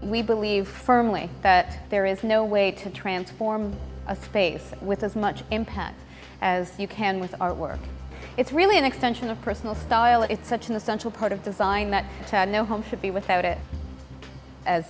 We believe firmly that there is no way to transform a space with as much impact as you can with artwork. It's really an extension of personal style. It's such an essential part of design that no home should be without it. As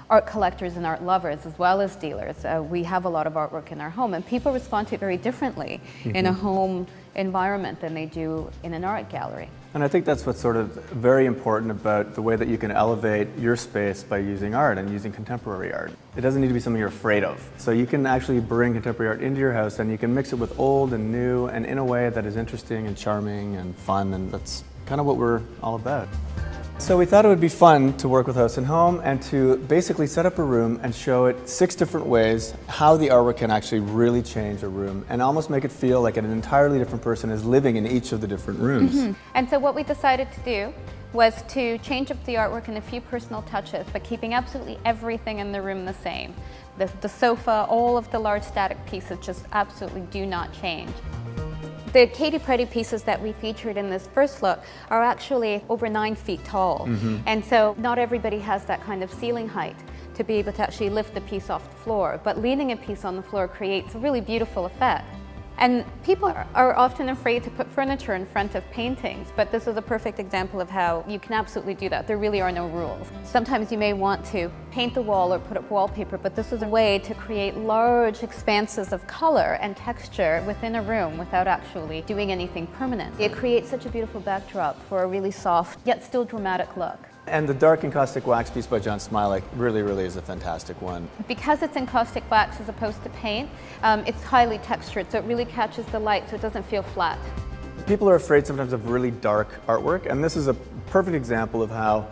art collectors and art lovers, as well as dealers, we have a lot of artwork in our home, and people respond to it very differently in a home environment than they do in an art gallery. And I think that's what's sort of very important about the way that you can elevate your space by using art and using contemporary art. It doesn't need to be something you're afraid of. So you can actually bring contemporary art into your house, and you can mix it with old and new, and in a way that is interesting and charming and fun, and that's kind of what we're all about. So we thought it would be fun to work with House & Home and to basically set up a room and show it 6 different ways how the artwork can actually really change a room and almost make it feel like an entirely different person is living in each of the different rooms. And so what we decided to do was to change up the artwork in a few personal touches, but keeping absolutely everything in the room the same. The sofa, all of the large static pieces just absolutely do not change. The Katy Pretty pieces that we featured in this first look are actually over 9 feet tall. And so not everybody has that kind of ceiling height to be able to actually lift the piece off the floor, but leaning a piece on the floor creates a really beautiful effect. And people are often afraid to put furniture in front of paintings, but this is a perfect example of how you can absolutely do that. There really are no rules. Sometimes you may want to paint the wall or put up wallpaper, but this is a way to create large expanses of color and texture within a room without actually doing anything permanent. It creates such a beautiful backdrop for a really soft, yet still dramatic look. And the dark encaustic wax piece by John Smilek really is a fantastic one. Because it's encaustic wax as opposed to paint, it's highly textured, so it really catches the light so it doesn't feel flat. People are afraid sometimes of really dark artwork, and this is a perfect example of how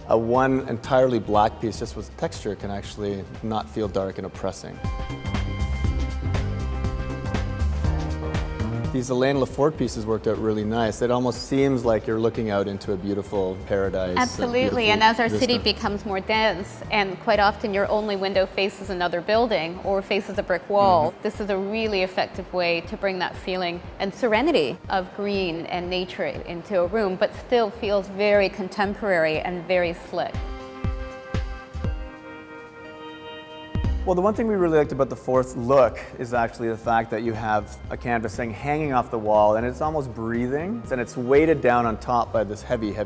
a one entirely black piece just with texture can actually not feel dark and oppressing. These Elaine Lafort pieces worked out really nice. It almost seems like you're looking out into a beautiful paradise. Absolutely, and as our city becomes more dense, and quite often your only window faces another building or faces a brick wall, this is a really effective way to bring that feeling and serenity of green and nature into a room, but still feels very contemporary and very slick. Well, the one thing we really liked about the fourth look is actually the fact that you have a canvas thing hanging off the wall, and it's almost breathing, and it's weighted down on top by this heavy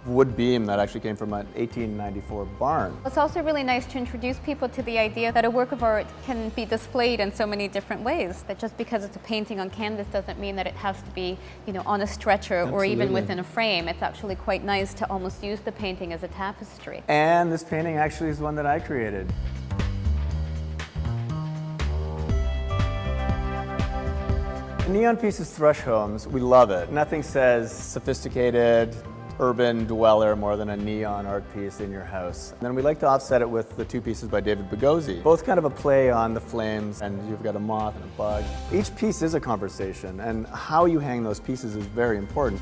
wood beam that actually came from an 1894 barn. It's also really nice to introduce people to the idea that a work of art can be displayed in so many different ways, that just because it's a painting on canvas doesn't mean that it has to be, on a stretcher or even within a frame. It's actually quite nice to almost use the painting as a tapestry. And this painting actually is one that I created. Neon pieces thrush homes, we love it. Nothing says sophisticated, urban dweller more than a neon art piece in your house. And then we like to offset it with the 2 pieces by David Bugozzi. Both kind of a play on the flames, and you've got a moth and a bug. Each piece is a conversation, and how you hang those pieces is very important.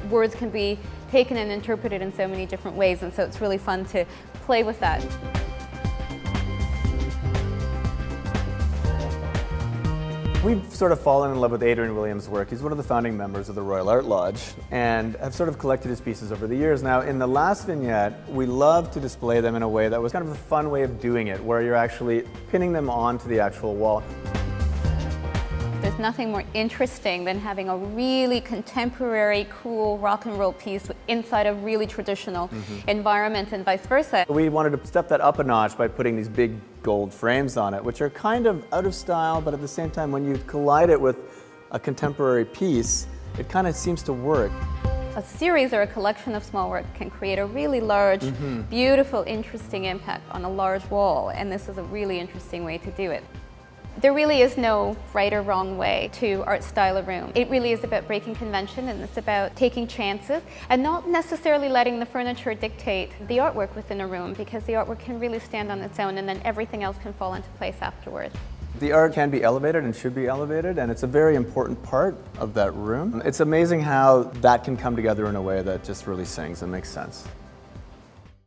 Words can be taken and interpreted in so many different ways, and so it's really fun to play with that. We've sort of fallen in love with Adrian Williams' work. He's one of the founding members of the Royal Art Lodge, and have sort of collected his pieces over the years. Now, in the last vignette, we love to display them in a way that was kind of a fun way of doing it, where you're actually pinning them onto the actual wall. There's nothing more interesting than having a really contemporary, cool rock and roll piece inside a really traditional environment, and vice versa. We wanted to step that up a notch by putting these big gold frames on it, which are kind of out of style, but at the same time, when you collide it with a contemporary piece, it kind of seems to work. A series or a collection of small work can create a really large, beautiful, interesting impact on a large wall, and this is a really interesting way to do it. There really is no right or wrong way to art style a room. It really is about breaking convention, and it's about taking chances and not necessarily letting the furniture dictate the artwork within a room, because the artwork can really stand on its own, and then everything else can fall into place afterwards. The art can be elevated and should be elevated, and it's a very important part of that room. It's amazing how that can come together in a way that just really sings and makes sense.